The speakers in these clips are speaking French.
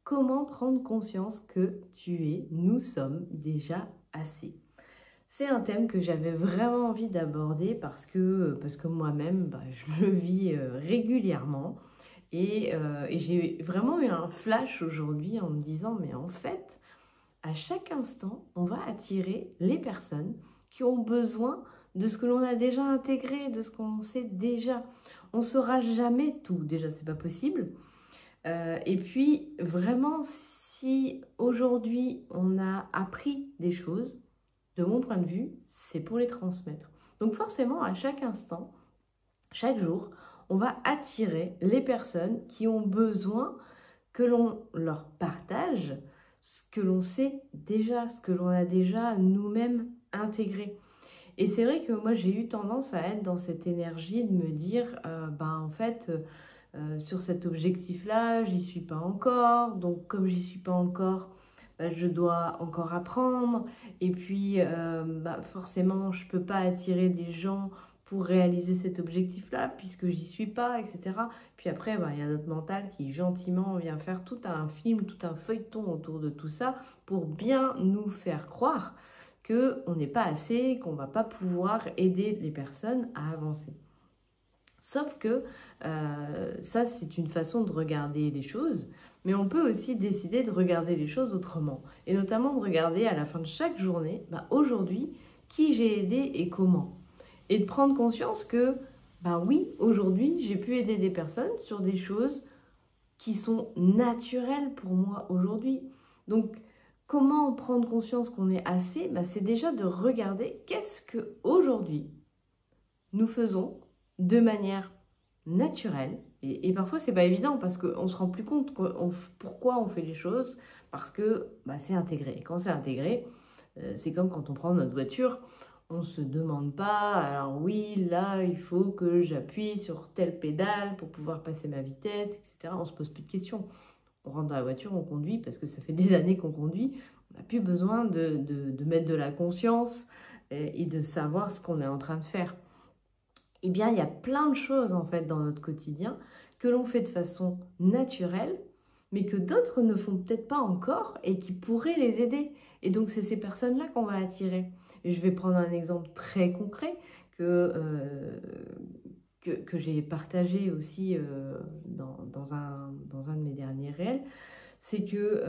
comment prendre conscience que nous sommes déjà assez? C'est un thème que j'avais vraiment envie d'aborder parce que moi-même, je le vis régulièrement. Et j'ai vraiment eu un flash aujourd'hui en me disant, mais en fait, à chaque instant, on va attirer les personnes qui ont besoin de ce que l'on a déjà intégré, de ce qu'on sait déjà. On ne saura jamais tout, déjà c'est pas possible. Et puis vraiment, si aujourd'hui on a appris des choses, de mon point de vue, c'est pour les transmettre. Donc forcément, à chaque instant, chaque jour, on va attirer les personnes qui ont besoin que l'on leur partage ce que l'on sait déjà, ce que l'on a déjà nous-mêmes intégré. Et c'est vrai que moi, j'ai eu tendance à être dans cette énergie de me dire, en fait, sur cet objectif-là, j'y suis pas encore. Donc, comme j'y suis pas encore, je dois encore apprendre. Et puis, forcément, je peux pas attirer des gens pour réaliser cet objectif-là, puisque j'y suis pas, etc. Puis après, il y a notre mental qui gentiment vient faire tout un film, tout un feuilleton autour de tout ça pour bien nous faire croire qu'on n'est pas assez, qu'on va pas pouvoir aider les personnes à avancer. Sauf que ça, c'est une façon de regarder les choses, mais on peut aussi décider de regarder les choses autrement. Et notamment de regarder à la fin de chaque journée, aujourd'hui, qui j'ai aidé et comment. Et de prendre conscience que, oui, aujourd'hui, j'ai pu aider des personnes sur des choses qui sont naturelles pour moi aujourd'hui. Donc, comment prendre conscience qu'on est assez? C'est déjà de regarder qu'est-ce que aujourd'hui nous faisons de manière naturelle. Et parfois, c'est pas évident parce qu'on se rend plus compte pourquoi on fait les choses, parce que c'est intégré. Et quand c'est intégré, c'est comme quand on prend notre voiture, on ne se demande pas, alors oui, là, il faut que j'appuie sur telle pédale pour pouvoir passer ma vitesse, etc. On ne se pose plus de questions. On rentre dans la voiture, on conduit parce que ça fait des années qu'on conduit. On n'a plus besoin de mettre de la conscience et de savoir ce qu'on est en train de faire. Eh bien, il y a plein de choses en fait dans notre quotidien que l'on fait de façon naturelle, mais que d'autres ne font peut-être pas encore et qui pourraient les aider. Et donc, c'est ces personnes-là qu'on va attirer. Et je vais prendre un exemple très concret que j'ai partagé aussi dans un de mes derniers réels. C'est que,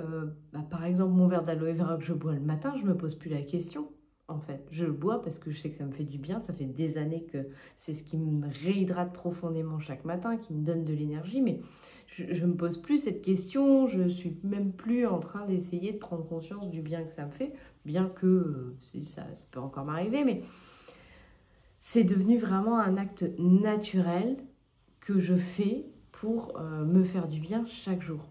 par exemple, mon verre d'aloe vera que je bois le matin, je ne me pose plus la question. En fait, je le bois parce que je sais que ça me fait du bien. Ça fait des années que c'est ce qui me réhydrate profondément chaque matin, qui me donne de l'énergie. Mais je ne me pose plus cette question. Je ne suis même plus en train d'essayer de prendre conscience du bien que ça me fait. Bien que ça peut encore m'arriver. Mais c'est devenu vraiment un acte naturel que je fais pour me faire du bien chaque jour.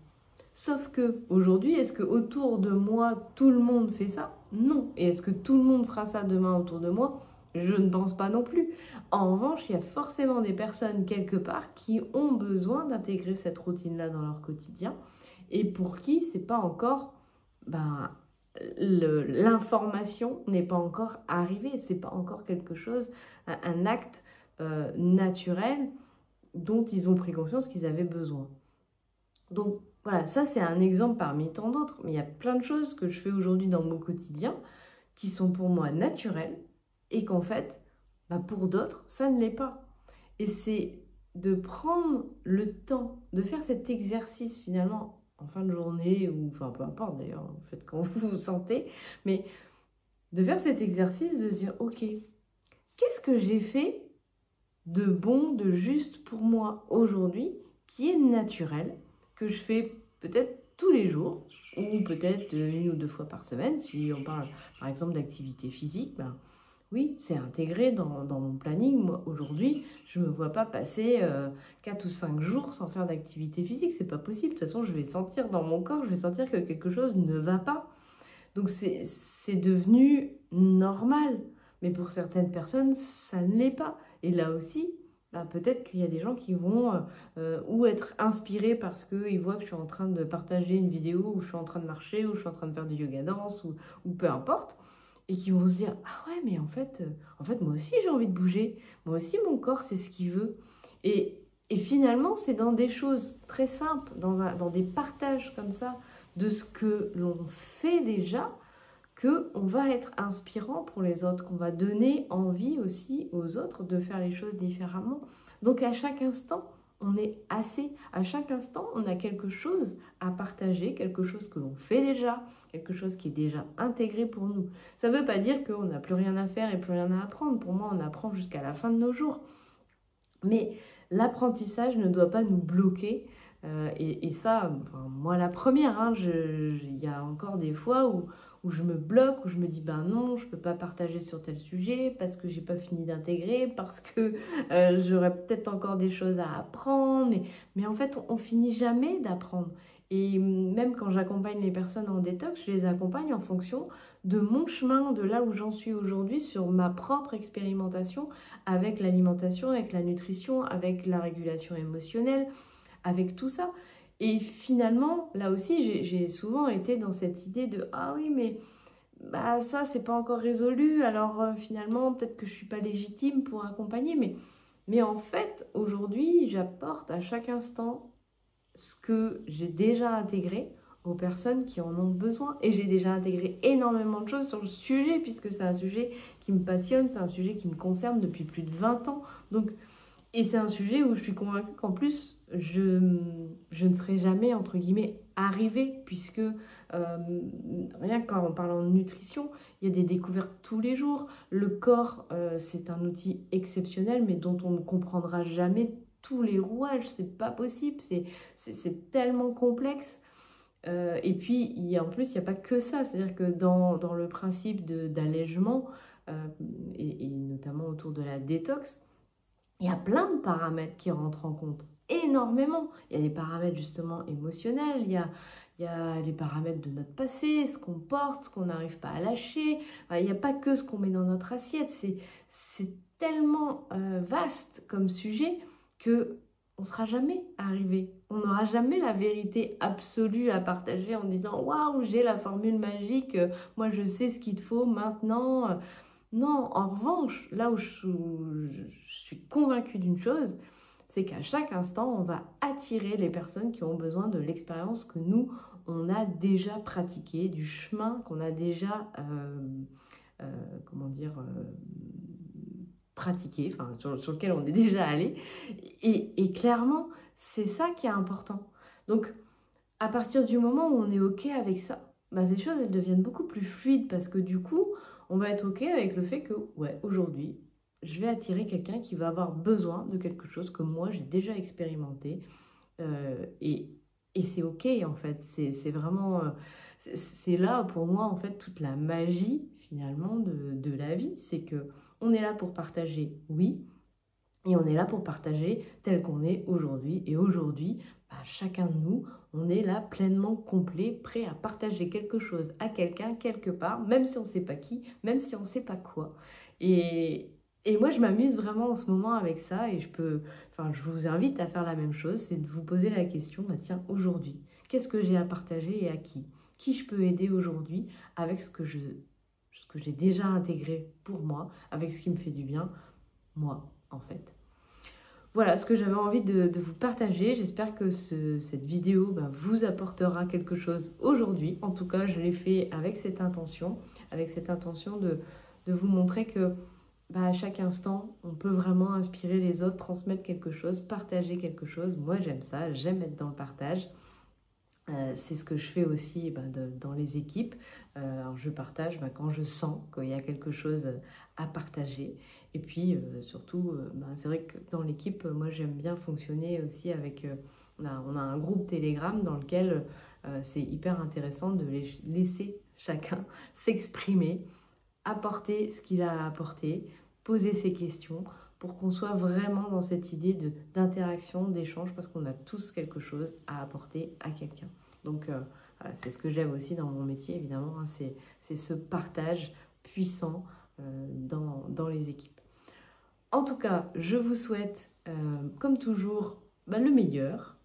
Sauf que aujourd'hui, est-ce que autour de moi, tout le monde fait ça? Non. Et est-ce que tout le monde fera ça demain autour de moi? Je ne pense pas non plus. En revanche, il y a forcément des personnes quelque part qui ont besoin d'intégrer cette routine-là dans leur quotidien et pour qui c'est pas encore, l'information n'est pas encore arrivée. C'est pas encore quelque chose, un acte naturel dont ils ont pris conscience qu'ils avaient besoin. Donc voilà, ça c'est un exemple parmi tant d'autres, mais il y a plein de choses que je fais aujourd'hui dans mon quotidien qui sont pour moi naturelles et qu'en fait, pour d'autres, ça ne l'est pas. Et c'est de prendre le temps de faire cet exercice finalement en fin de journée ou peu importe d'ailleurs, faites quand vous vous sentez, mais de faire cet exercice de dire ok, qu'est-ce que j'ai fait de bon, de juste pour moi aujourd'hui qui est naturel, que je fais peut-être tous les jours, ou peut-être 1 ou 2 fois par semaine, si on parle par exemple d'activité physique, oui, c'est intégré dans mon planning. Moi, aujourd'hui, je ne me vois pas passer 4 ou 5 jours sans faire d'activité physique, c'est pas possible. De toute façon, je vais sentir dans mon corps, je vais sentir que quelque chose ne va pas. Donc c'est devenu normal, mais pour certaines personnes, ça ne l'est pas. Et là aussi, peut-être qu'il y a des gens qui vont ou être inspirés parce qu'ils voient que je suis en train de partager une vidéo où je suis en train de marcher, où je suis en train de faire du yoga danse, ou peu importe, et qui vont se dire « Ah ouais, mais en fait moi aussi j'ai envie de bouger, moi aussi mon corps c'est ce qu'il veut. » Et Et finalement, c'est dans des choses très simples, dans des partages comme ça, de ce que l'on fait déjà, qu'on va être inspirant pour les autres, qu'on va donner envie aussi aux autres de faire les choses différemment. Donc à chaque instant, on est assez. À chaque instant, on a quelque chose à partager, quelque chose que l'on fait déjà, quelque chose qui est déjà intégré pour nous. Ça ne veut pas dire qu'on n'a plus rien à faire et plus rien à apprendre. Pour moi, on apprend jusqu'à la fin de nos jours. Mais l'apprentissage ne doit pas nous bloquer. Et ça, enfin, moi la première, hein, il y a encore des fois où je me bloque, où je me dis ben non, je ne peux pas partager sur tel sujet parce que j'ai pas fini d'intégrer, parce que j'aurais peut-être encore des choses à apprendre. Mais en fait, on finit jamais d'apprendre. Et même quand j'accompagne les personnes en détox, je les accompagne en fonction de mon chemin, de là où j'en suis aujourd'hui, sur ma propre expérimentation avec l'alimentation, avec la nutrition, avec la régulation émotionnelle, avec tout ça. Et finalement, là aussi, j'ai souvent été dans cette idée de « Ah oui, mais bah, ça, c'est pas encore résolu, alors finalement, peut-être que je suis pas légitime pour accompagner. » Mais en fait, aujourd'hui, j'apporte à chaque instant ce que j'ai déjà intégré aux personnes qui en ont besoin. Et j'ai déjà intégré énormément de choses sur le sujet, puisque c'est un sujet qui me passionne, c'est un sujet qui me concerne depuis plus de 20 ans. Donc, et c'est un sujet où je suis convaincue qu'en plus, je ne serai jamais, entre guillemets, arrivée, puisque rien qu'en parlant de nutrition, il y a des découvertes tous les jours. Le corps, c'est un outil exceptionnel, mais dont on ne comprendra jamais tous les rouages. C'est pas possible, c'est tellement complexe. Et puis, en plus, il n'y a pas que ça. C'est-à-dire que dans le principe d'allègement, et notamment autour de la détox, il y a plein de paramètres qui rentrent en compte, énormément. Il y a les paramètres justement émotionnels, il y a les paramètres de notre passé, ce qu'on porte, ce qu'on n'arrive pas à lâcher. Enfin, il n'y a pas que ce qu'on met dans notre assiette. C'est tellement vaste comme sujet que on ne sera jamais arrivé. On n'aura jamais la vérité absolue à partager en disant « Waouh, j'ai la formule magique, moi je sais ce qu'il te faut maintenant ». Non, en revanche, là où je suis convaincue d'une chose, c'est qu'à chaque instant, on va attirer les personnes qui ont besoin de l'expérience que nous, on a déjà pratiquée, du chemin qu'on a déjà, comment dire, pratiqué, enfin, sur lequel on est déjà allé. Et clairement, c'est ça qui est important. Donc, à partir du moment où on est OK avec ça, bah, ces choses, elles deviennent beaucoup plus fluides parce que du coup, on va être OK avec le fait que, ouais, aujourd'hui, je vais attirer quelqu'un qui va avoir besoin de quelque chose que moi, j'ai déjà expérimenté. Et c'est OK, en fait. C'est vraiment... c'est là, pour moi, en fait, toute la magie, finalement, de la vie. C'est que on est là pour partager, oui, et on est là pour partager tel qu'on est aujourd'hui. Et aujourd'hui, bah, chacun de nous, on est là pleinement complet, prêt à partager quelque chose à quelqu'un, quelque part, même si on ne sait pas qui, même si on ne sait pas quoi. Et moi, je m'amuse vraiment en ce moment avec ça et je vous invite à faire la même chose, c'est de vous poser la question, bah tiens, aujourd'hui, qu'est-ce que j'ai à partager et à qui? Qui je peux aider aujourd'hui avec ce que j'ai déjà intégré pour moi, avec ce qui me fait du bien, moi, en fait. Voilà ce que j'avais envie de vous partager. J'espère que cette vidéo vous apportera quelque chose aujourd'hui. En tout cas, je l'ai fait avec cette intention de vous montrer que à chaque instant, on peut vraiment inspirer les autres, transmettre quelque chose, partager quelque chose. Moi, j'aime ça, j'aime être dans le partage. C'est ce que je fais aussi dans les équipes. Alors je partage quand je sens qu'il y a quelque chose à partager. Et puis surtout, c'est vrai que dans l'équipe, moi j'aime bien fonctionner aussi avec... on a un groupe Telegram dans lequel c'est hyper intéressant de laisser chacun s'exprimer, apporter ce qu'il a à apporter, poser ses questions pour qu'on soit vraiment dans cette idée d'interaction, d'échange, parce qu'on a tous quelque chose à apporter à quelqu'un. Donc, c'est ce que j'aime aussi dans mon métier, évidemment, hein, c'est ce partage puissant dans les équipes. En tout cas, je vous souhaite, comme toujours, le meilleur.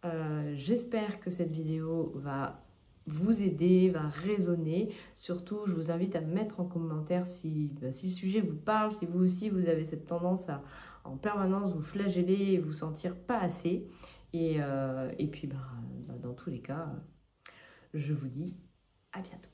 J'espère que cette vidéo va vous aider, va résonner. Surtout, je vous invite à me mettre en commentaire si le sujet vous parle, si vous aussi vous avez cette tendance à en permanence vous flageller et vous sentir pas assez. Et puis, dans tous les cas, je vous dis à bientôt.